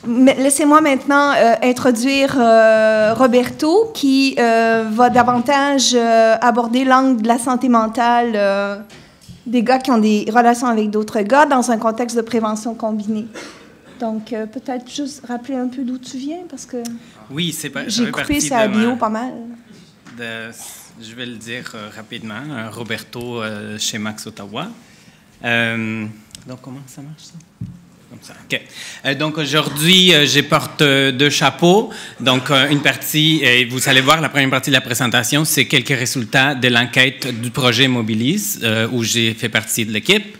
Laissez-moi maintenant introduire Roberto, qui va davantage aborder l'angle de la santé mentale des gars qui ont des relations avec d'autres gars dans un contexte de prévention combinée. Donc, peut-être juste rappeler un peu d'où tu viens, parce que oui, j'ai coupé sa bio pas mal. Je vais le dire rapidement. Roberto chez Max Ottawa. Donc, comment ça marche, ça? Comme ça. OK. Donc, aujourd'hui, je porte deux chapeaux. Donc, une partie, et vous allez voir, la première partie de la présentation, c'est quelques résultats de l'enquête du projet Mobilise, où j'ai fait partie de l'équipe.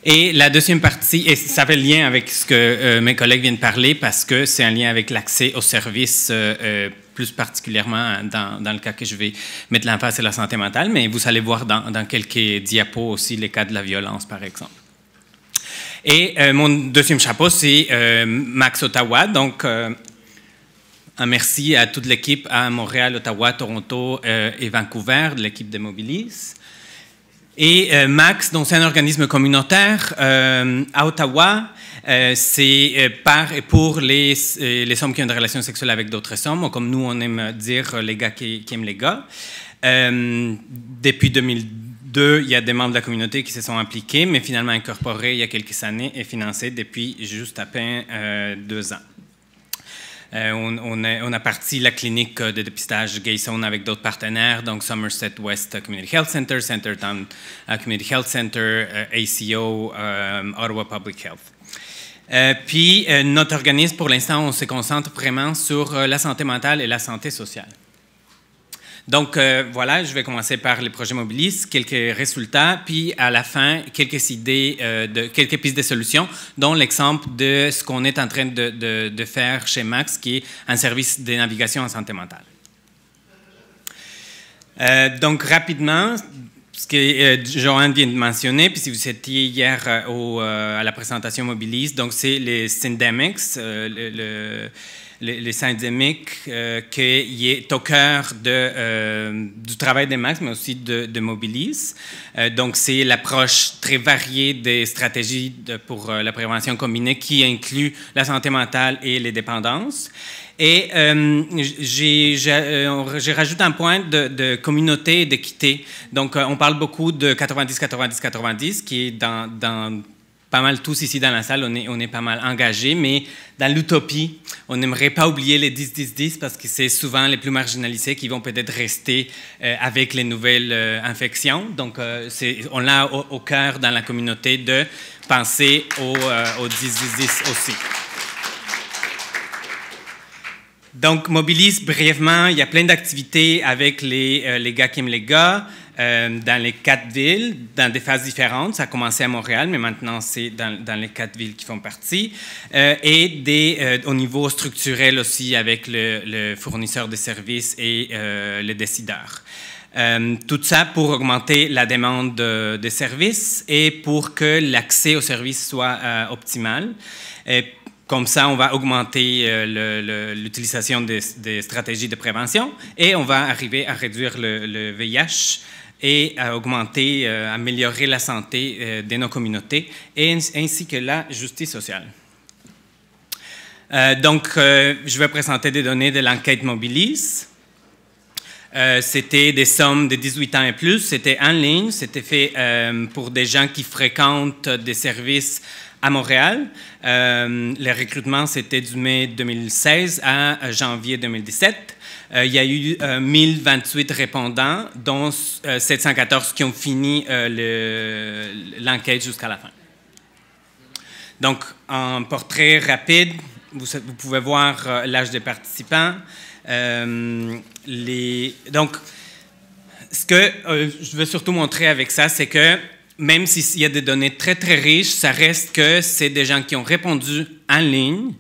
Et la deuxième partie, et ça fait lien avec ce que mes collègues viennent de parler, parce que c'est un lien avec l'accès aux services, plus particulièrement dans le cas que je vais mettre l'emphase sur la santé mentale, mais vous allez voir dans quelques diapos aussi les cas de la violence, par exemple. Et mon deuxième chapeau, c'est Max Ottawa. Donc, un merci à toute l'équipe à Montréal, Ottawa, Toronto et Vancouver, de l'équipe de Mobilise. Et Max, donc c'est un organisme communautaire à Ottawa. C'est par et pour les hommes qui ont des relations sexuelles avec d'autres hommes, ou comme nous, on aime dire les gars qui aiment les gars. Depuis 2002, il y a des membres de la communauté qui se sont impliqués, mais finalement incorporés il y a quelques années et financés depuis juste à peine 2 ans. On a parti la clinique de dépistage Gay Zone avec d'autres partenaires, donc Somerset West Community Health Center, Centertown Community Health Center, ACO, Ottawa Public Health. Puis, notre organisme, pour l'instant, on se concentre vraiment sur la santé mentale et la santé sociale. Donc, voilà, je vais commencer par les projets Mobilise, quelques résultats, puis à la fin, quelques idées, quelques pistes de solutions, dont l'exemple de ce qu'on est en train de faire chez Max, qui est un service de navigation en santé mentale. Donc, rapidement, ce que Joanne vient de mentionner, puis si vous étiez hier à la présentation Mobilise, donc c'est les syndemics, les syndémiques qui est au cœur du travail de Max, mais aussi de Mobilise. Donc, c'est l'approche très variée des stratégies pour la prévention combinée qui inclut la santé mentale et les dépendances. Et j'ai rajouté un point de communauté et d'équité. Donc, on parle beaucoup de 90-90-90, qui est dans pas mal tous ici dans la salle, on est pas mal engagés, mais dans l'utopie, on n'aimerait pas oublier les 10-10-10 parce que c'est souvent les plus marginalisés qui vont peut-être rester avec les nouvelles infections. Donc, on l'a au cœur dans la communauté de penser aux 10-10-10 aussi. Donc, Mobilise, brièvement, il y a plein d'activités avec les gars qui aiment les gars. Dans les 4 villes, dans des phases différentes. Ça a commencé à Montréal, mais maintenant, c'est dans les 4 villes qui font partie. Et au niveau structurel aussi, avec le fournisseur de services et le décideur. Tout ça pour augmenter la demande de services et pour que l'accès aux services soit optimal. Comme ça, on va augmenter l'utilisation des stratégies de prévention et on va arriver à réduire le VIH et à augmenter, améliorer la santé de nos communautés ainsi que la justice sociale. Donc, je vais présenter des données de l'enquête Mobilise. C'était des sommes de 18 ans et plus, c'était en ligne, c'était fait pour des gens qui fréquentent des services à Montréal. Le recrutement, c'était du mai 2016 à janvier 2017. Il y a eu 1028 répondants, dont 714 qui ont fini l'enquête jusqu'à la fin. Donc, en portrait rapide, vous pouvez voir l'âge des participants. Donc, ce que je veux surtout montrer avec ça, c'est que même s'il y a des données très, très riches, ça reste que c'est des gens qui ont répondu en ligne.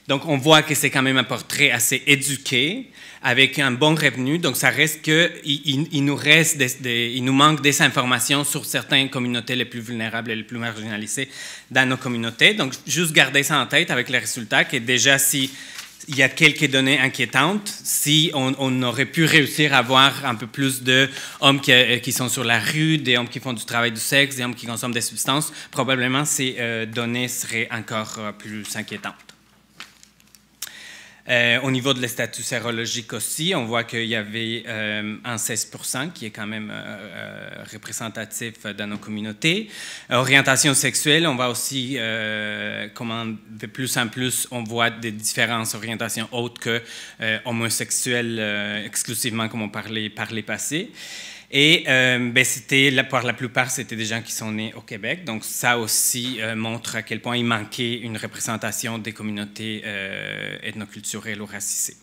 Donc, on voit que c'est quand même un portrait assez éduqué, avec un bon revenu. Donc, ça reste qu'il nous manque des informations sur certaines communautés les plus vulnérables et les plus marginalisées dans nos communautés. Donc, juste garder ça en tête avec les résultats, que déjà, si il y a quelques données inquiétantes. Si on aurait pu réussir à avoir un peu plus d'hommes qui sont sur la rue, des hommes qui font du travail du sexe, des hommes qui consomment des substances, probablement ces données seraient encore plus inquiétantes. Au niveau de les statuts sérologiques aussi, on voit qu'il y avait un 16% qui est quand même représentatif dans nos communautés. Orientation sexuelle, on voit aussi comment de plus en plus on voit des différentes orientations autres que homosexuelles exclusivement comme on parlait par les passés. Et pour la plupart, c'était des gens qui sont nés au Québec. Donc, ça aussi montre à quel point il manquait une représentation des communautés ethnoculturelles ou racisées.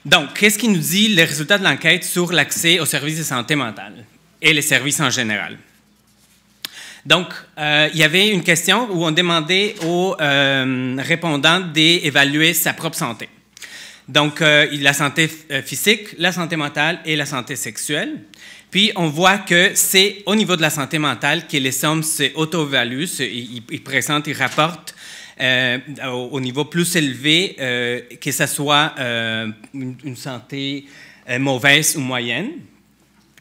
Donc, qu'est-ce qui nous dit les résultats de l'enquête sur l'accès aux services de santé mentale et les services en général? Donc, il y avait une question où on demandait aux répondants d'évaluer sa propre santé. Donc, la santé physique, la santé mentale et la santé sexuelle. Puis, on voit que c'est au niveau de la santé mentale que les hommes s'auto-évaluent, ils rapportent au niveau plus élevé, que ce soit une santé mauvaise ou moyenne,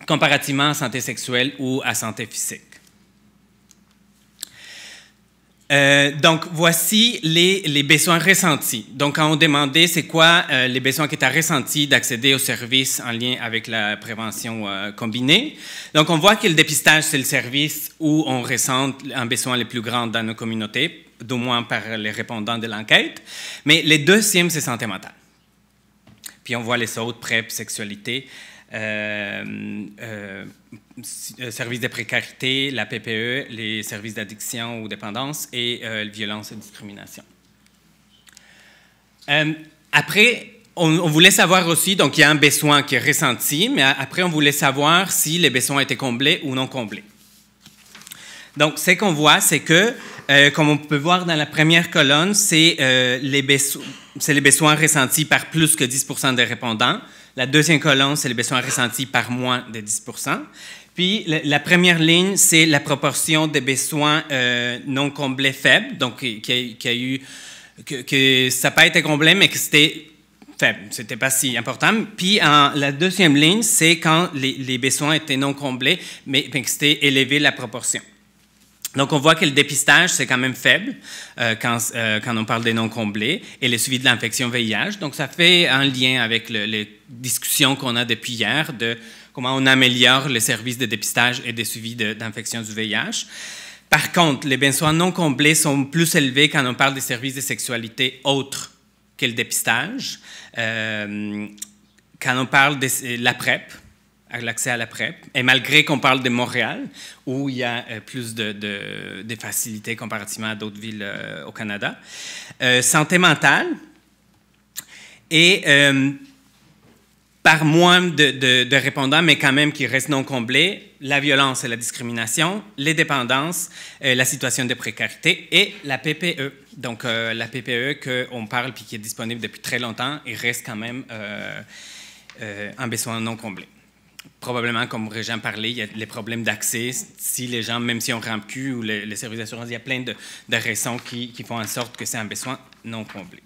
comparativement à santé sexuelle ou à santé physique. Donc, voici les besoins ressentis. Donc, quand on demandait c'est quoi les besoins qui étaient ressentis d'accéder aux services en lien avec la prévention combinée. Donc, on voit que le dépistage, c'est le service où on ressent un besoin le plus grand dans nos communautés, d'au moins par les répondants de l'enquête. Mais les deuxièmes, c'est santé mentale. Puis, on voit les autres, PrEP, sexualité, services de précarité, la PPE, les services d'addiction ou dépendance et violence et discrimination. Après, on voulait savoir aussi, donc il y a un besoin qui est ressenti, mais après on voulait savoir si les besoins étaient comblés ou non comblés. Donc, ce qu'on voit, c'est que, comme on peut voir dans la première colonne, c'est les besoins ressentis par plus que 10% des répondants. La deuxième colonne, c'est les besoins ressentis par moins de 10%. Puis, la première ligne, c'est la proportion des besoins non comblés faibles, donc que ça n'a pas été comblé, mais que c'était faible, c'était pas si important. Puis, la deuxième ligne, c'est quand les besoins étaient non comblés, mais que c'était élevé la proportion. Donc, on voit que le dépistage, c'est quand même faible quand on parle des non comblés et le suivi de l'infection VIH. Donc, ça fait un lien avec les discussions qu'on a depuis hier de comment on améliore les services de dépistage et de suivi d'infection du VIH. Par contre, les besoins non comblés sont plus élevés quand on parle des services de sexualité autres que le dépistage. Quand on parle de la PrEP, l'accès à la PrEP, et malgré qu'on parle de Montréal, où il y a plus de facilités comparativement à d'autres villes au Canada. Santé mentale, et par moins de répondants, mais quand même qui restent non comblés, la violence et la discrimination, les dépendances, la situation de précarité et la PPE. Donc, la PPE qu'on parle puis qui est disponible depuis très longtemps, il reste quand même un besoin non comblé. Probablement, comme Régent parlait, il y a les problèmes d'accès. Si les gens, même si on RAMQ ou les services d'assurance, il y a plein de raisons qui font en sorte que c'est un besoin non comblé.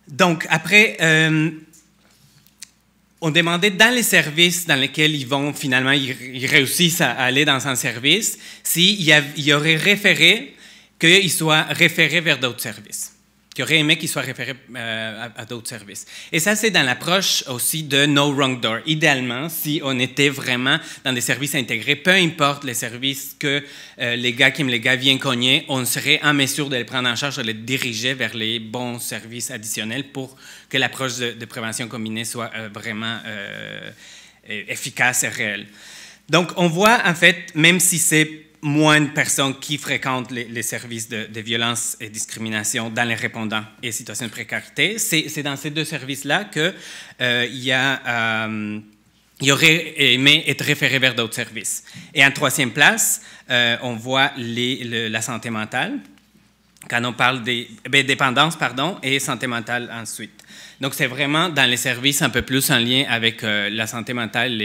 Donc, après, on demandait dans les services dans lesquels ils vont, finalement, ils réussissent à aller dans un service, s'il y aurait référé, qu'ils soient référés vers d'autres services. Qui aurait aimé qu'ils soient référés à d'autres services. Et ça, c'est dans l'approche aussi de No Wrong Door. Idéalement, si on était vraiment dans des services intégrés, peu importe les services que les gars viennent cogner, on serait en mesure de les prendre en charge, de les diriger vers les bons services additionnels pour que l'approche de prévention combinée soit vraiment efficace et réelle. Donc, on voit, en fait, même si c'est moins de personnes qui fréquentent les services de violence et discrimination dans les répondants et situations de précarité. C'est dans ces deux services-là qu'il y aurait aimé être référé vers d'autres services. Et en troisième place, on voit la santé mentale, quand on parle des dépendances, et santé mentale ensuite. Donc, c'est vraiment dans les services un peu plus en lien avec la santé mentale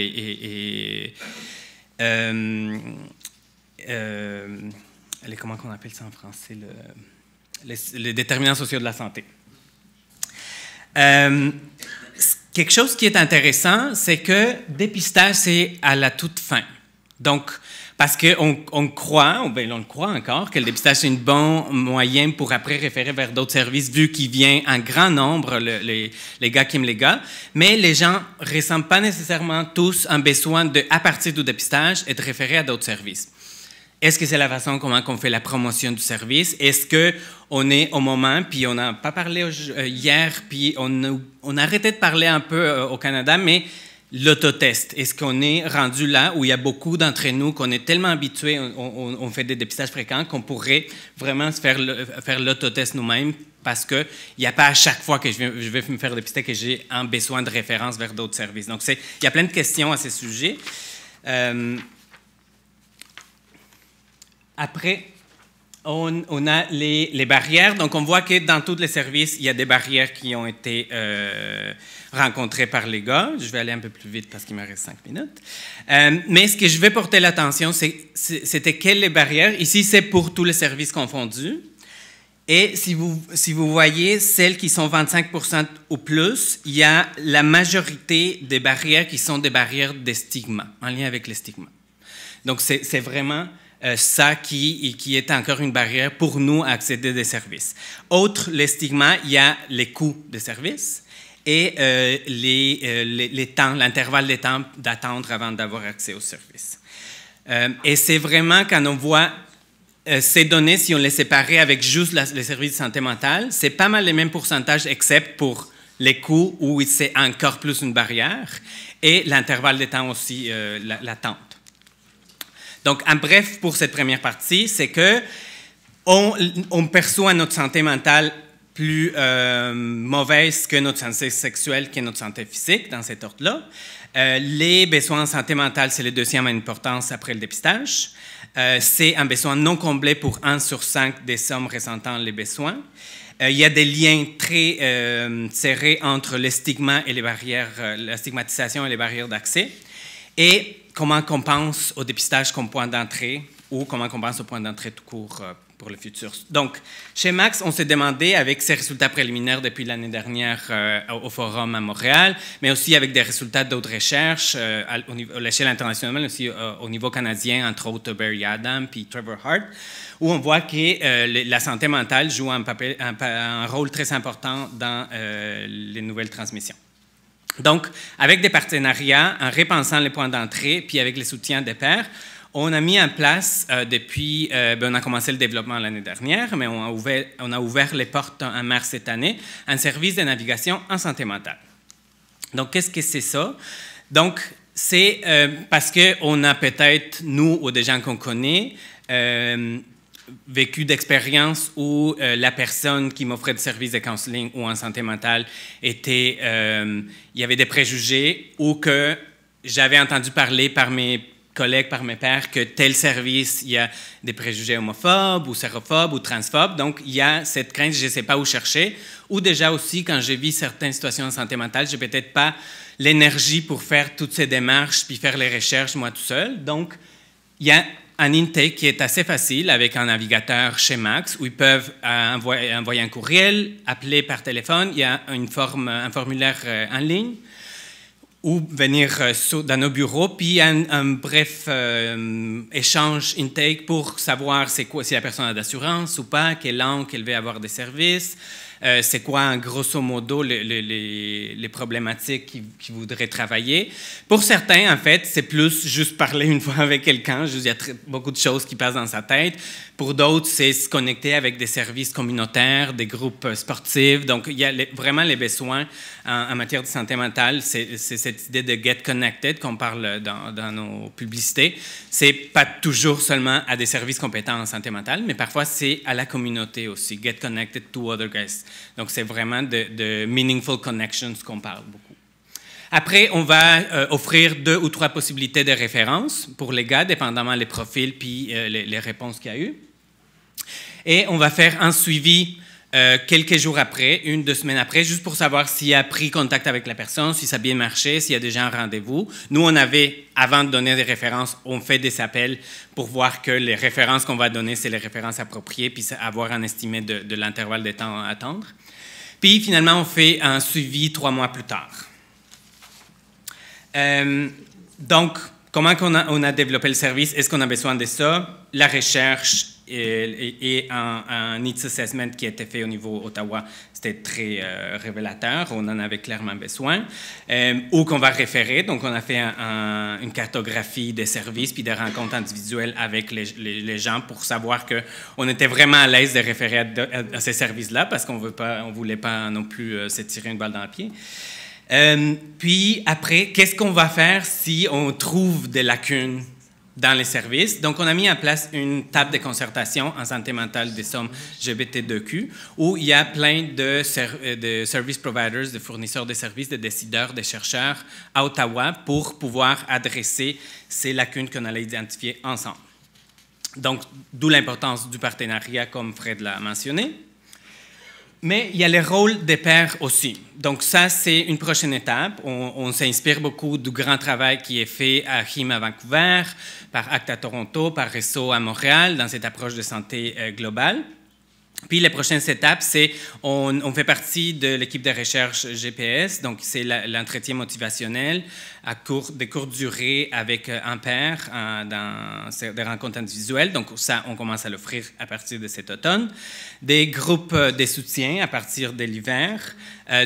comment on appelle ça en français? les déterminants sociaux de la santé. Quelque chose qui est intéressant, c'est que dépistage, c'est à la toute fin. Donc, parce qu'on croit, ou bien on le croit encore, que le dépistage, c'est un bon moyen pour après référer vers d'autres services, vu qu'il vient en grand nombre, les gars qui aiment les gars, mais les gens ne ressentent pas nécessairement tous un besoin à partir du dépistage, et de référer à d'autres services. Est-ce que c'est la façon comment on fait la promotion du service? Est-ce qu'on est au moment, puis on n'a pas parlé hier, puis on a arrêté de parler un peu au Canada, mais l'autotest, est-ce qu'on est rendu là où il y a beaucoup d'entre nous qu'on est tellement habitués, on fait des dépistages fréquents, qu'on pourrait vraiment faire l'autotest nous-mêmes parce qu'il n'y a pas à chaque fois que je vais me faire dépister que j'ai un besoin de référence vers d'autres services. Donc, il y a plein de questions à ce sujet. Après, on a les barrières. Donc, on voit que dans tous les services, il y a des barrières qui ont été rencontrées par les gars. Je vais aller un peu plus vite parce qu'il me reste 5 minutes. Mais ce que je vais porter l'attention, c'était quelles les barrières. Ici, c'est pour tous les services confondus. Et si vous voyez celles qui sont 25% ou plus, il y a la majorité des barrières qui sont des barrières de stigma, en lien avec les stigmas. Donc, c'est vraiment ça qui est encore une barrière pour nous à accéder des services. Autre, les stigmas, il y a les coûts des services et les temps, l'intervalle de temps d'attendre avant d'avoir accès aux services. Et c'est vraiment quand on voit ces données, si on les séparait avec juste les services de santé mentale, c'est pas mal les mêmes pourcentages, except pour les coûts où c'est encore plus une barrière et l'intervalle de temps aussi, l'attente. Donc, en bref, pour cette première partie, c'est que on perçoit notre santé mentale plus mauvaise que notre santé sexuelle, que notre santé physique, dans cet ordre-là. Les besoins en santé mentale, c'est le deuxième en importance après le dépistage. C'est un besoin non comblé pour 1 sur 5 des hommes ressentant les besoins. Il y a des liens très serrés entre les stigmas et les barrières, la stigmatisation et les barrières d'accès. Et comment on pense au dépistage comme point d'entrée ou comment on pense au point d'entrée tout court pour le futur. Donc, chez Max, on s'est demandé, avec ces résultats préliminaires depuis l'année dernière au Forum à Montréal, mais aussi avec des résultats d'autres recherches à l'échelle internationale, aussi au niveau canadien, entre autres Barry Adam puis Trevor Hart, où on voit que la santé mentale joue un rôle très important dans les nouvelles transmissions. Donc, avec des partenariats, en repensant les points d'entrée, puis avec le soutien des pairs, on a mis en place, on a commencé le développement l'année dernière, mais on a ouvert les portes en mars cette année, un service de navigation en santé mentale. Donc, qu'est-ce que c'est ça? Donc, c'est parce qu'on a peut-être, nous ou des gens qu'on connaît, vécu d'expériences où la personne qui m'offrait des services de counseling ou en santé mentale il y avait des préjugés ou que j'avais entendu parler par mes collègues, par mes pairs, que tel service, il y a des préjugés homophobes ou sérophobes ou transphobes. Donc, il y a cette crainte, je ne sais pas où chercher. Ou déjà aussi, quand je vis certaines situations en santé mentale, je n'ai peut-être pas l'énergie pour faire toutes ces démarches puis faire les recherches moi tout seul. Donc, il y a un intake qui est assez facile avec un navigateur chez Max où ils peuvent envoyer un courriel, appeler par téléphone. Il y a un formulaire en ligne ou venir dans nos bureaux, puis un bref échange intake pour savoir c'est quoi, si la personne a d'assurance ou pas, quelle langue elle veut avoir des services, c'est quoi, grosso modo, les problématiques qu'ils voudraient travailler. Pour certains, en fait, c'est plus juste parler une fois avec quelqu'un. Il y a beaucoup de choses qui passent dans sa tête. Pour d'autres, c'est se connecter avec des services communautaires, des groupes sportifs. Donc, il y a vraiment les besoins en matière de santé mentale. C'est cette idée de « get connected » qu'on parle dans nos publicités. C'est pas toujours seulement à des services compétents en santé mentale, mais parfois, c'est à la communauté aussi. « Get connected to other guys ». Donc, c'est vraiment de meaningful connections qu'on parle beaucoup. Après, on va offrir 2 ou 3 possibilités de référence pour les gars, dépendamment des profils puis les réponses qu'il y a eu. Et on va faire un suivi quelques jours après, 1-2 semaines après, juste pour savoir s'il a pris contact avec la personne, si ça a bien marché, s'il y a déjà un rendez-vous. Nous, on avait, avant de donner des références, on fait des appels pour voir que les références qu'on va donner, c'est les références appropriées, puis avoir un estimé de l'intervalle de temps à attendre. Puis, finalement, on fait un suivi 3 mois plus tard. Donc, comment on a développé le service? Est-ce qu'on a besoin de ça? La recherche et un needs assessment qui a été fait au niveau Ottawa, c'était très révélateur. On en avait clairement besoin. Ou qu'on va référer. Donc, on a fait une cartographie des services puis des rencontres individuelles avec les gens pour savoir qu'on était vraiment à l'aise de référer à ces services-là parce qu'on ne voulait pas non plus se tirer une balle dans le pied. Puis après, qu'est-ce qu'on va faire si on trouve des lacunes dans les services? Donc, on a mis en place une table de concertation en santé mentale des sommes GBT2Q où il y a plein de service providers, de fournisseurs de services, de décideurs, de chercheurs à Ottawa pour pouvoir adresser ces lacunes qu'on allait identifier ensemble. Donc, d'où l'importance du partenariat, comme Fred l'a mentionné. Mais il y a le rôle des pairs aussi. Donc ça, c'est une prochaine étape. On s'inspire beaucoup du grand travail qui est fait à HIM à Vancouver, par ACT à Toronto, par Réseau à Montréal, dans cette approche de santé globale. Puis les prochaines étapes, c'est on fait partie de l'équipe de recherche GPS, donc c'est l'entretien motivationnel de courte durée avec un pair dans des rencontres individuelles. Donc ça, on commence à l'offrir à partir de cet automne. Des groupes de soutien à partir de l'hiver,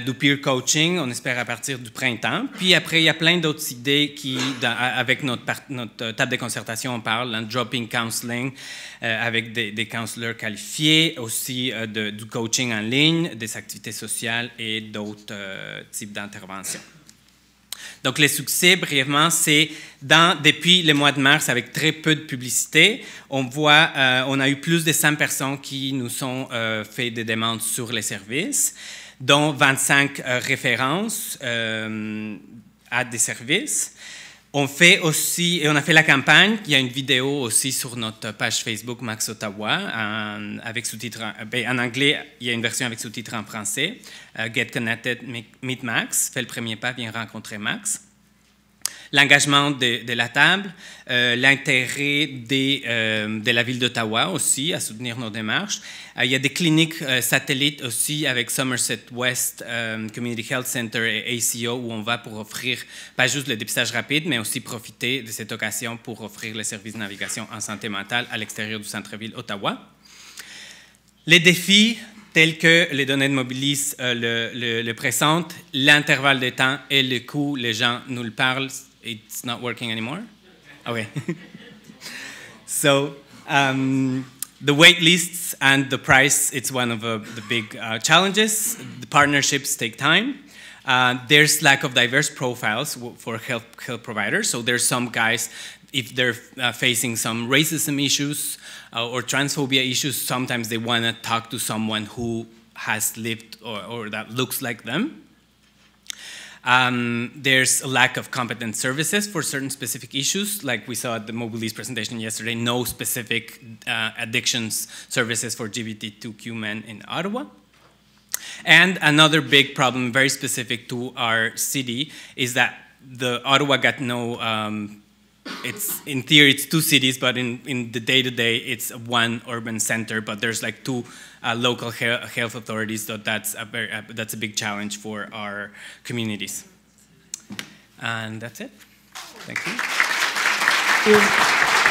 du peer coaching, on espère à partir du printemps. Puis après, il y a plein d'autres idées qui, avec notre table de concertation, on parle, un dropping counseling avec des counselors qualifiés, aussi du coaching en ligne, des activités sociales et d'autres types d'interventions. Donc, les succès, brièvement, c'est depuis le mois de mars, avec très peu de publicité, on a eu plus de 100 personnes qui nous ont fait des demandes sur les services, dont 25 références à des services. On a fait la campagne. Il y a une vidéo aussi sur notre page Facebook Max Ottawa avec sous-titres. En anglais, il y a une version avec sous-titres en français. Get Connected, Meet Max. Fais le premier pas, viens rencontrer Max. L'engagement de la table, l'intérêt de la ville d'Ottawa aussi à soutenir nos démarches. Il y a des cliniques satellites aussi avec Somerset West Community Health Center et ACO où on va pour offrir pas juste le dépistage rapide, mais aussi profiter de cette occasion pour offrir les services de navigation en santé mentale à l'extérieur du centre-ville Ottawa. Les défis tels que les données de Mobilis le présentent, l'intervalle de temps et le coût, les gens nous le parlent. It's not working anymore? Okay. So the wait lists and the price, it's one of the big challenges. The partnerships take time. There's lack of diverse profiles for health providers. So there's some guys, if they're facing some racism issues or transphobia issues, sometimes they want to talk to someone who has lived or that looks like them. There's a lack of competent services for certain specific issues, like we saw at the Mobilis presentation yesterday, no specific addictions services for GBT2Q men in Ottawa. And another big problem, very specific to our city, is that the Ottawa got no, in theory it's 2 cities, but in the day-to-day it's 1 urban center, but there's like 2 local health authorities, so that's a big challenge for our communities. And that's it. Thank you.